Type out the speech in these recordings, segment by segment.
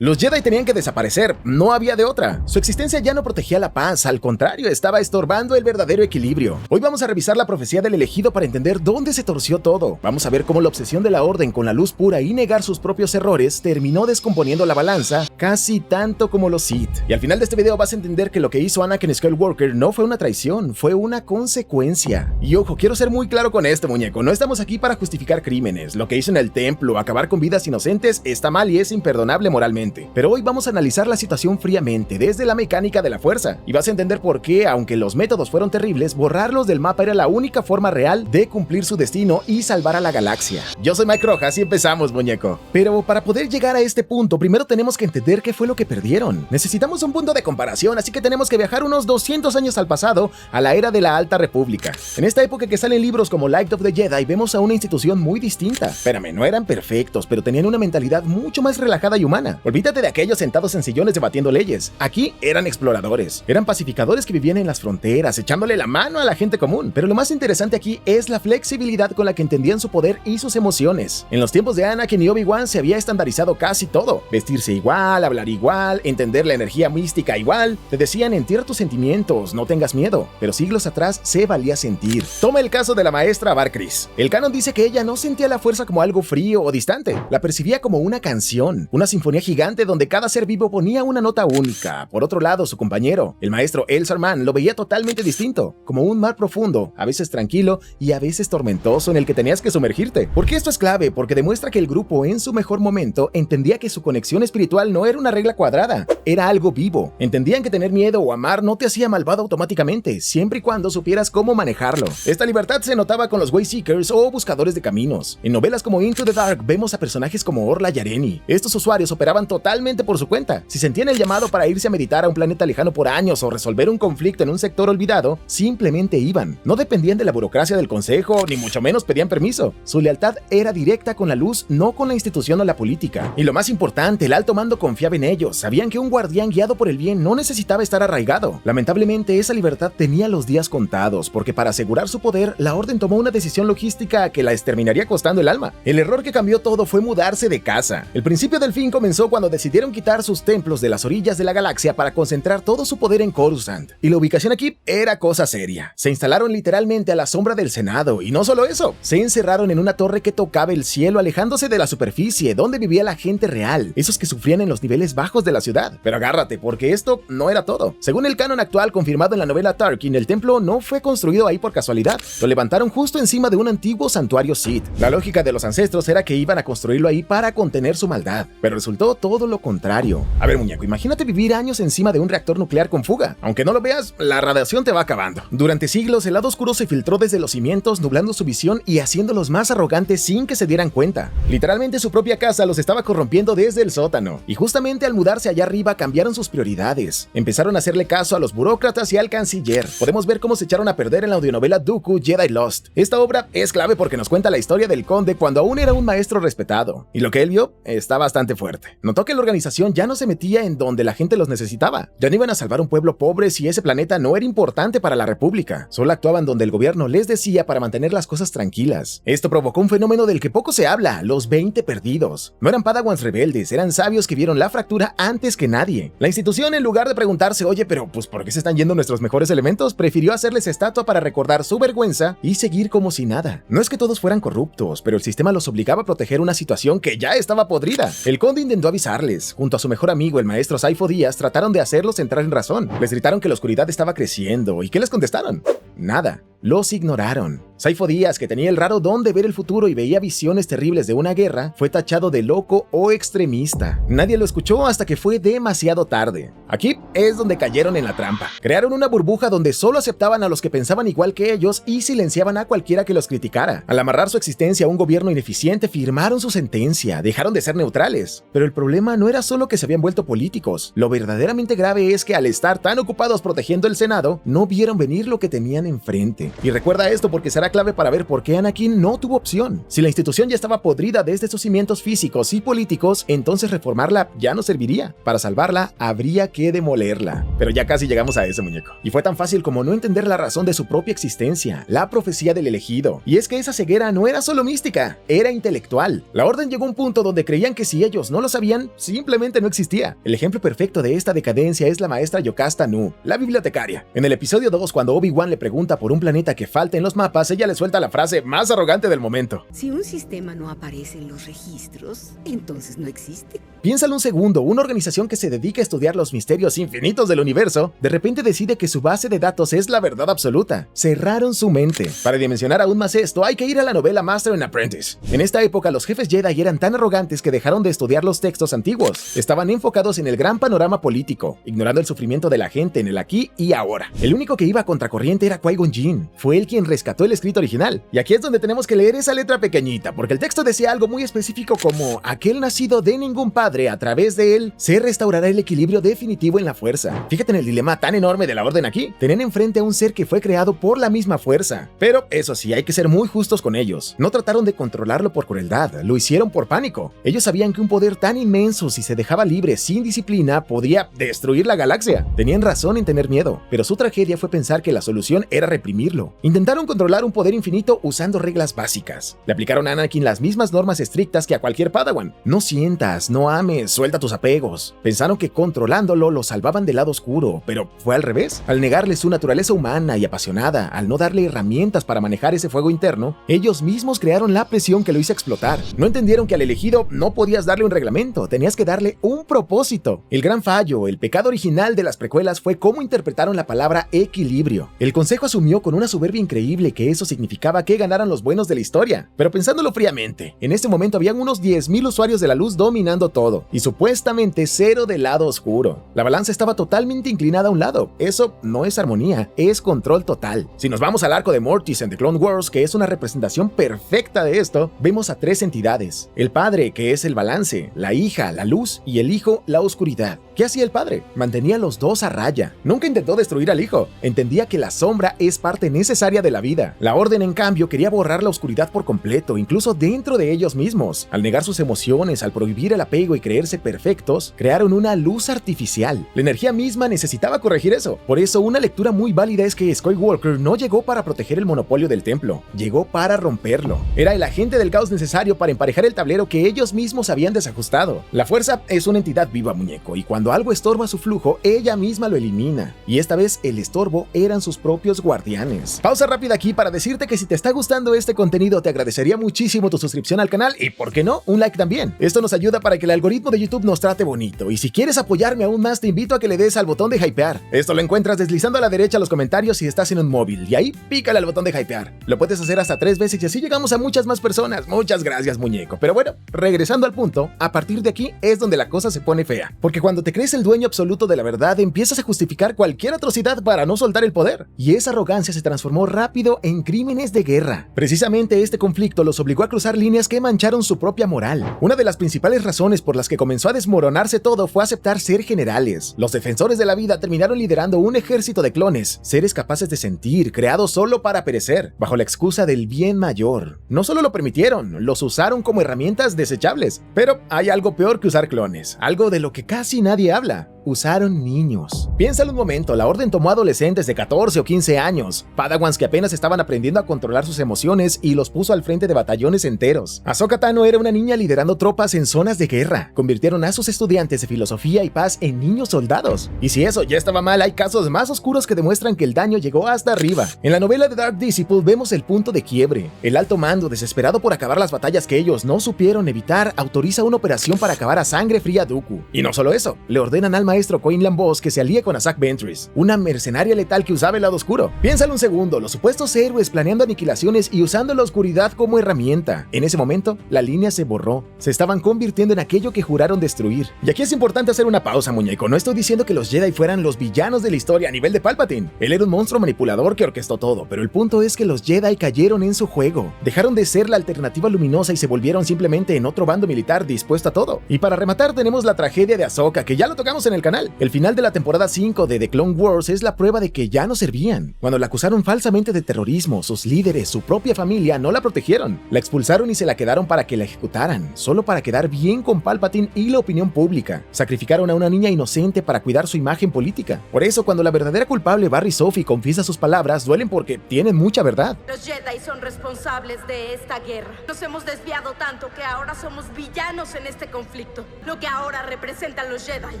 Los Jedi tenían que desaparecer, no había de otra. Su existencia ya no protegía la paz, al contrario, estaba estorbando el verdadero equilibrio. Hoy vamos a revisar la profecía del elegido para entender dónde se torció todo. Vamos a ver cómo la obsesión de la Orden con la luz pura y negar sus propios errores terminó descomponiendo la balanza casi tanto como los Sith. Y al final de este video vas a entender que lo que hizo Anakin Skywalker no fue una traición, fue una consecuencia. Y ojo, quiero ser muy claro con esto, muñeco, no estamos aquí para justificar crímenes. Lo que hizo en el templo, acabar con vidas inocentes, está mal y es imperdonable moralmente. Pero hoy vamos a analizar la situación fríamente, desde la mecánica de la fuerza, y vas a entender por qué, aunque los métodos fueron terribles, borrarlos del mapa era la única forma real de cumplir su destino y salvar a la galaxia. Yo soy Mike Rojas y empezamos, muñeco. Pero para poder llegar a este punto, primero tenemos que entender qué fue lo que perdieron. Necesitamos un punto de comparación, así que tenemos que viajar unos 200 años al pasado, a la era de la Alta República. En esta época que salen libros como Light of the Jedi, vemos a una institución muy distinta. Espérame, no eran perfectos, pero tenían una mentalidad mucho más relajada y humana. Olvídate de aquellos sentados en sillones debatiendo leyes. Aquí eran exploradores, eran pacificadores que vivían en las fronteras, echándole la mano a la gente común. Pero lo más interesante aquí es la flexibilidad con la que entendían su poder y sus emociones. En los tiempos de Anakin y Obi-Wan se había estandarizado casi todo. Vestirse igual, hablar igual, entender la energía mística igual. Te decían entierra tus sentimientos, no tengas miedo. Pero siglos atrás se valía sentir. Toma el caso de la maestra Avar Kriss. El canon dice que ella no sentía la fuerza como algo frío o distante. La percibía como una canción, una sinfonía gigante donde cada ser vivo ponía una nota única. Por otro lado, su compañero, el maestro Elzar Mann, lo veía totalmente distinto, como un mar profundo, a veces tranquilo y a veces tormentoso en el que tenías que sumergirte. ¿Por qué esto es clave? Porque demuestra que el grupo en su mejor momento entendía que su conexión espiritual no era una regla cuadrada, era algo vivo. Entendían que tener miedo o amar no te hacía malvado automáticamente, siempre y cuando supieras cómo manejarlo. Esta libertad se notaba con los Wayseekers o buscadores de caminos. En novelas como Into the Dark vemos a personajes como Orla y Areni. Estos usuarios operaban totalmente por su cuenta. Si sentían el llamado para irse a meditar a un planeta lejano por años o resolver un conflicto en un sector olvidado, simplemente iban. No dependían de la burocracia del consejo, ni mucho menos pedían permiso. Su lealtad era directa con la luz, no con la institución o la política. Y lo más importante, el alto mando confiaba en ellos. Sabían que un guardián guiado por el bien no necesitaba estar arraigado. Lamentablemente, esa libertad tenía los días contados, porque para asegurar su poder, la Orden tomó una decisión logística que les terminaría costando el alma. El error que cambió todo fue mudarse de casa. El principio del fin comenzó cuando decidieron quitar sus templos de las orillas de la galaxia para concentrar todo su poder en Coruscant. Y la ubicación aquí era cosa seria. Se instalaron literalmente a la sombra del Senado, y no solo eso, se encerraron en una torre que tocaba el cielo, alejándose de la superficie, donde vivía la gente real, esos que sufrían en los niveles bajos de la ciudad. Pero agárrate, porque esto no era todo. Según el canon actual confirmado en la novela Tarkin, el templo no fue construido ahí por casualidad. Lo levantaron justo encima de un antiguo santuario Sith. La lógica de los ancestros era que iban a construirlo ahí para contener su maldad, pero resultó todo lo contrario. A ver, muñeco, imagínate vivir años encima de un reactor nuclear con fuga. Aunque no lo veas, la radiación te va acabando. Durante siglos, el lado oscuro se filtró desde los cimientos, nublando su visión y haciéndolos más arrogantes sin que se dieran cuenta. Literalmente su propia casa los estaba corrompiendo desde el sótano. Y justamente al mudarse allá arriba cambiaron sus prioridades. Empezaron a hacerle caso a los burócratas y al canciller. Podemos ver cómo se echaron a perder en la audionovela Dooku Jedi Lost. Esta obra es clave porque nos cuenta la historia del conde cuando aún era un maestro respetado. Y lo que él vio está bastante fuerte. Notó que la organización ya no se metía en donde la gente los necesitaba. Ya no iban a salvar un pueblo pobre si ese planeta no era importante para la República. Solo actuaban donde el gobierno les decía para mantener las cosas tranquilas. Esto provocó un fenómeno del que poco se habla, los 20 perdidos. No eran padawans rebeldes, eran sabios que vieron la fractura antes que nadie. La institución, en lugar de preguntarse, oye, pero pues ¿por qué se están yendo nuestros mejores elementos?, prefirió hacerles estatua para recordar su vergüenza y seguir como si nada. No es que todos fueran corruptos, pero el sistema los obligaba a proteger una situación que ya estaba podrida. El conde intentó avisarles. Junto a su mejor amigo, el maestro Saifo Díaz, trataron de hacerlos entrar en razón. Les gritaron que la oscuridad estaba creciendo. ¿Y qué les contestaron? Nada. Los ignoraron. Saifo Díaz, que tenía el raro don de ver el futuro y veía visiones terribles de una guerra, fue tachado de loco o extremista. Nadie lo escuchó hasta que fue demasiado tarde. Aquí es donde cayeron en la trampa. Crearon una burbuja donde solo aceptaban a los que pensaban igual que ellos y silenciaban a cualquiera que los criticara. Al amarrar su existencia a un gobierno ineficiente, firmaron su sentencia, dejaron de ser neutrales. Pero el problema no era solo que se habían vuelto políticos. Lo verdaderamente grave es que al estar tan ocupados protegiendo el Senado, no vieron venir lo que tenían enfrente. mente. Y recuerda esto porque será clave para ver por qué Anakin no tuvo opción. Si la institución ya estaba podrida desde sus cimientos físicos y políticos, entonces reformarla ya no serviría. Para salvarla, habría que demolerla. Pero ya casi llegamos a ese, muñeco. Y fue tan fácil como no entender la razón de su propia existencia, la profecía del elegido. Y es que esa ceguera no era solo mística, era intelectual. La orden llegó a un punto donde creían que si ellos no lo sabían, simplemente no existía. El ejemplo perfecto de esta decadencia es la maestra Yocasta Nu, la bibliotecaria. En el episodio 2, cuando Obi-Wan le pregunta por un planeta que falta en los mapas, ella le suelta la frase más arrogante del momento. Si un sistema no aparece en los registros, entonces no existe. Piénsalo un segundo, una organización que se dedica a estudiar los misterios infinitos del universo, de repente decide que su base de datos es la verdad absoluta. Cerraron su mente. Para dimensionar aún más esto, hay que ir a la novela Master and Apprentice. En esta época, los jefes Jedi eran tan arrogantes que dejaron de estudiar los textos antiguos. Estaban enfocados en el gran panorama político, ignorando el sufrimiento de la gente en el aquí y ahora. El único que iba a contracorriente era Qui-Gon Jinn. Fue él quien rescató el escrito original. Y aquí es donde tenemos que leer esa letra pequeñita, porque el texto decía algo muy específico como: aquel nacido de ningún padre, a través de él, se restaurará el equilibrio definitivo en la fuerza. Fíjate en el dilema tan enorme de la orden aquí. Tenían enfrente a un ser que fue creado por la misma fuerza. Pero eso sí, hay que ser muy justos con ellos. No trataron de controlarlo por crueldad, lo hicieron por pánico. Ellos sabían que un poder tan inmenso, si se dejaba libre sin disciplina, podría destruir la galaxia. Tenían razón en tener miedo, pero su tragedia fue pensar que la solución era reprimirlo. Intentaron controlar un poder infinito usando reglas básicas. Le aplicaron a Anakin las mismas normas estrictas que a cualquier Padawan. No sientas, no ames, suelta tus apegos. Pensaron que controlándolo lo salvaban del lado oscuro, pero fue al revés. Al negarle su naturaleza humana y apasionada, al no darle herramientas para manejar ese fuego interno, ellos mismos crearon la presión que lo hizo explotar. No entendieron que al elegido no podías darle un reglamento, tenías que darle un propósito. El gran fallo, el pecado original de las precuelas fue cómo interpretaron la palabra equilibrio. El consejo asumió con una soberbia increíble que eso significaba que ganaran los buenos de la historia. Pero pensándolo fríamente, en este momento habían unos 10,000 usuarios de la luz dominando todo, y supuestamente cero del lado oscuro. La balanza estaba totalmente inclinada a un lado. Eso no es armonía, es control total. Si nos vamos al arco de Mortis en The Clone Wars, que es una representación perfecta de esto, vemos a tres entidades. El padre, que es el balance, la hija, la luz, y el hijo, la oscuridad. ¿Qué hacía el padre? Mantenía a los dos a raya. Nunca intentó destruir al hijo. Entendía que la sombra es parte necesaria de la vida. La orden, en cambio, quería borrar la oscuridad por completo, incluso dentro de ellos mismos. Al negar sus emociones, al prohibir el apego y creerse perfectos, crearon una luz artificial. La energía misma necesitaba corregir eso. Por eso, una lectura muy válida es que Skywalker no llegó para proteger el monopolio del templo, llegó para romperlo. Era el agente del caos necesario para emparejar el tablero que ellos mismos habían desajustado. La fuerza es una entidad viva, muñeco, y cuando algo estorba su flujo, ella misma lo elimina. Y esta vez el estorbo eran sus propios guardianes. Pausa rápida aquí para decirte que si te está gustando este contenido, te agradecería muchísimo tu suscripción al canal y, ¿por qué no?, un like también. Esto nos ayuda para que el algoritmo de YouTube nos trate bonito. Y si quieres apoyarme aún más, te invito a que le des al botón de hypear. Esto lo encuentras deslizando a la derecha los comentarios si estás en un móvil, y ahí pícale al botón de hypear. Lo puedes hacer hasta 3 veces y así llegamos a muchas más personas. Muchas gracias, muñeco. Pero bueno, regresando al punto, a partir de aquí es donde la cosa se pone fea. Porque cuando te crees el dueño absoluto de la verdad, empiezas a justificar cualquier atrocidad para no soltar el poder. Y esa arrogancia se transformó rápido en crímenes de guerra. Precisamente este conflicto los obligó a cruzar líneas que mancharon su propia moral. Una de las principales razones por las que comenzó a desmoronarse todo fue aceptar ser generales. Los defensores de la vida terminaron liderando un ejército de clones, seres capaces de sentir, creados solo para perecer, bajo la excusa del bien mayor. No solo lo permitieron, los usaron como herramientas desechables. Pero hay algo peor que usar clones, algo de lo que casi nadie habla. Usaron niños. Piénsalo un momento, la orden tomó adolescentes de 14 o 15 años, padawans que apenas estaban aprendiendo a controlar sus emociones, y los puso al frente de batallones enteros. Ahsoka Tano era una niña liderando tropas en zonas de guerra. Convirtieron a sus estudiantes de filosofía y paz en niños soldados. Y si eso ya estaba mal, hay casos más oscuros que demuestran que el daño llegó hasta arriba. En la novela de Dark Disciple vemos el punto de quiebre. El alto mando, desesperado por acabar las batallas que ellos no supieron evitar, autoriza una operación para acabar a sangre fría a Dooku. Y no solo eso, le ordenan al maestro Quinlan Vos que se alíe con Asajj Ventress, una mercenaria letal que usaba el lado oscuro. Piénsalo un segundo, los supuestos héroes planeando aniquilaciones y usando la oscuridad como herramienta. En ese momento, la línea se borró. Se estaban convirtiendo en aquello que juraron destruir. Y aquí es importante hacer una pausa, muñeco. No estoy diciendo que los Jedi fueran los villanos de la historia a nivel de Palpatine. Él era un monstruo manipulador que orquestó todo, pero el punto es que los Jedi cayeron en su juego. Dejaron de ser la alternativa luminosa y se volvieron simplemente en otro bando militar dispuesto a todo. Y para rematar tenemos la tragedia de Ahsoka, que ya lo tocamos en el el canal. El final de la temporada 5 de The Clone Wars es la prueba de que ya no servían. Cuando la acusaron falsamente de terrorismo, sus líderes, su propia familia, no la protegieron. La expulsaron y se la quedaron para que la ejecutaran, solo para quedar bien con Palpatine y la opinión pública. Sacrificaron a una niña inocente para cuidar su imagen política. Por eso, cuando la verdadera culpable Barry Sophie confiesa sus palabras, duelen porque tienen mucha verdad. Los Jedi son responsables de esta guerra. Nos hemos desviado tanto que ahora somos villanos en este conflicto. Lo que ahora representan los Jedi.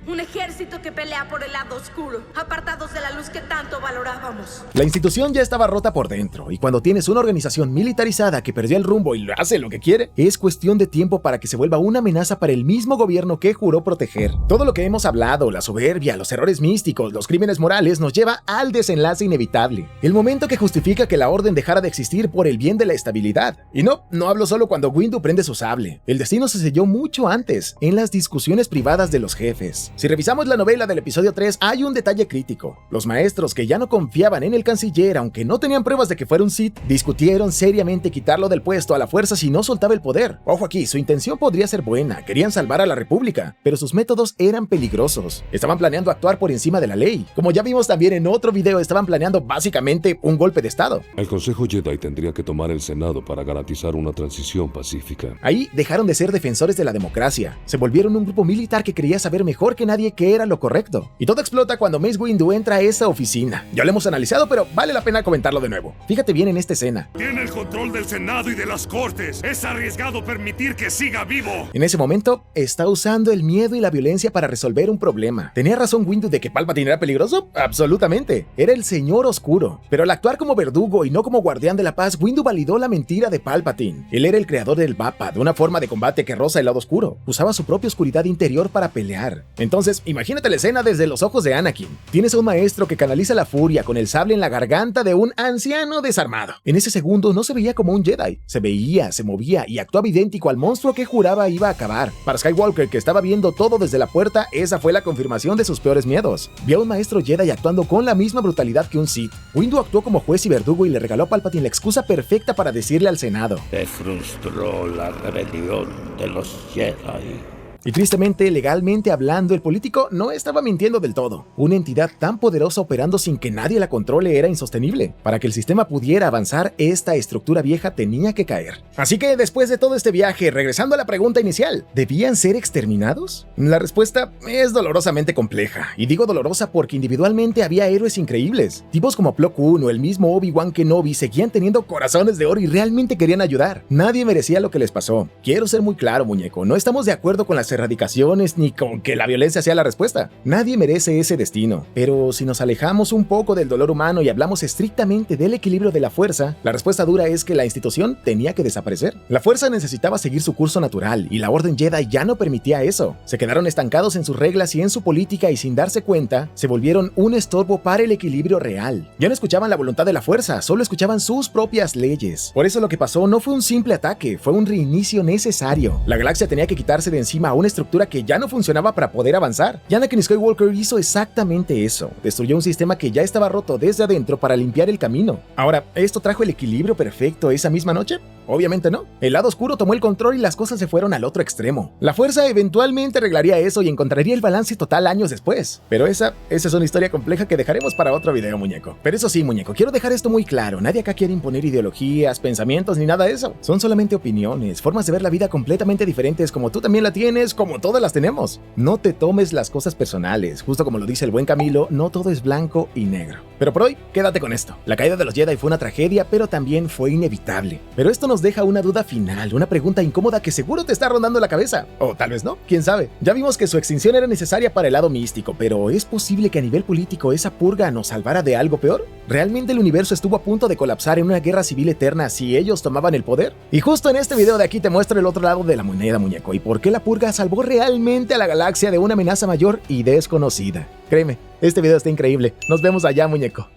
Un ejército que pelea por el lado oscuro, apartados de la luz que tanto valorábamos. La institución ya estaba rota por dentro, y cuando tienes una organización militarizada que perdió el rumbo y hace lo que quiere, es cuestión de tiempo para que se vuelva una amenaza para el mismo gobierno que juró proteger. Todo lo que hemos hablado, la soberbia, los errores místicos, los crímenes morales, nos lleva al desenlace inevitable. El momento que justifica que la orden dejara de existir por el bien de la estabilidad. Y no hablo solo cuando Windu prende su sable. El destino se selló mucho antes, en las discusiones privadas de los jefes. Si revisamos la novela del episodio 3, hay un detalle crítico. Los maestros que ya no confiaban en el canciller, aunque no tenían pruebas de que fuera un Sith, discutieron seriamente quitarlo del puesto a la fuerza si no soltaba el poder. Ojo aquí, su intención podría ser buena, querían salvar a la República, pero sus métodos eran peligrosos. Estaban planeando actuar por encima de la ley. Como ya vimos también en otro video, estaban planeando básicamente un golpe de estado. El Consejo Jedi tendría que tomar el Senado para garantizar una transición pacífica. Ahí dejaron de ser defensores de la democracia. Se volvieron un grupo militar que creía saber mejor que nadie qué era lo correcto. Y todo explota cuando Mace Windu entra a esa oficina. Ya lo hemos analizado, pero vale la pena comentarlo de nuevo. Fíjate bien en esta escena. Tiene el control del Senado y de las Cortes. Es arriesgado permitir que siga vivo. En ese momento, está usando el miedo y la violencia para resolver un problema. ¿Tenía razón Windu de que Palpatine era peligroso? Absolutamente. Era el Señor Oscuro. Pero al actuar como verdugo y no como guardián de la paz, Windu validó la mentira de Palpatine. Él era el creador del Vapa, de una forma de combate que roza el lado oscuro. Usaba su propia oscuridad interior para pelear. Entonces, imagínate la escena desde los ojos de Anakin. Tienes a un maestro que canaliza la furia con el sable en la garganta de un anciano desarmado. En ese segundo no se veía como un Jedi. Se veía, se movía y actuaba idéntico al monstruo que juraba iba a acabar. Para Skywalker, que estaba viendo todo desde la puerta, esa fue la confirmación de sus peores miedos. Vio a un maestro Jedi actuando con la misma brutalidad que un Sith. Windu actuó como juez y verdugo y le regaló a Palpatine la excusa perfecta para decirle al Senado: se frustró la rebelión de los Jedi. Y tristemente, legalmente hablando, el político no estaba mintiendo del todo. Una entidad tan poderosa operando sin que nadie la controle era insostenible. Para que el sistema pudiera avanzar, esta estructura vieja tenía que caer. Así que después de todo este viaje, regresando a la pregunta inicial, ¿debían ser exterminados? La respuesta es dolorosamente compleja. Y digo dolorosa porque individualmente había héroes increíbles. Tipos como Plo Koon o el mismo Obi-Wan Kenobi seguían teniendo corazones de oro y realmente querían ayudar. Nadie merecía lo que les pasó. Quiero ser muy claro, muñeco. No estamos de acuerdo con las erradicaciones ni con que la violencia sea la respuesta. Nadie merece ese destino. Pero si nos alejamos un poco del dolor humano y hablamos estrictamente del equilibrio de la fuerza, la respuesta dura es que la institución tenía que desaparecer. La fuerza necesitaba seguir su curso natural y la Orden Jedi ya no permitía eso. Se quedaron estancados en sus reglas y en su política y sin darse cuenta, se volvieron un estorbo para el equilibrio real. Ya no escuchaban la voluntad de la fuerza, solo escuchaban sus propias leyes. Por eso lo que pasó no fue un simple ataque, fue un reinicio necesario. La galaxia tenía que quitarse de encima a una estructura que ya no funcionaba para poder avanzar. Y Anakin Skywalker hizo exactamente eso. Destruyó un sistema que ya estaba roto desde adentro para limpiar el camino. Ahora, ¿esto trajo el equilibrio perfecto esa misma noche? Obviamente no. El lado oscuro tomó el control y las cosas se fueron al otro extremo. La fuerza eventualmente arreglaría eso y encontraría el balance total años después. Pero esa es una historia compleja que dejaremos para otro video, muñeco. Pero eso sí, muñeco, quiero dejar esto muy claro. Nadie acá quiere imponer ideologías, pensamientos ni nada de eso. Son solamente opiniones, formas de ver la vida completamente diferentes, como tú también la tienes, como todas las tenemos. No te tomes las cosas personales. Justo como lo dice el buen Camilo, no todo es blanco y negro. Pero por hoy, quédate con esto. La caída de los Jedi fue una tragedia, pero también fue inevitable. Pero esto nos deja una duda final, una pregunta incómoda que seguro te está rondando la cabeza. O tal vez no, quién sabe. Ya vimos que su extinción era necesaria para el lado místico, pero ¿es posible que a nivel político esa purga nos salvara de algo peor? ¿Realmente el universo estuvo a punto de colapsar en una guerra civil eterna si ellos tomaban el poder? Y justo en este video de aquí te muestro el otro lado de la moneda, muñeco, y por qué la purga salvó realmente a la galaxia de una amenaza mayor y desconocida. Créeme, este video está increíble. Nos vemos allá, muñeco.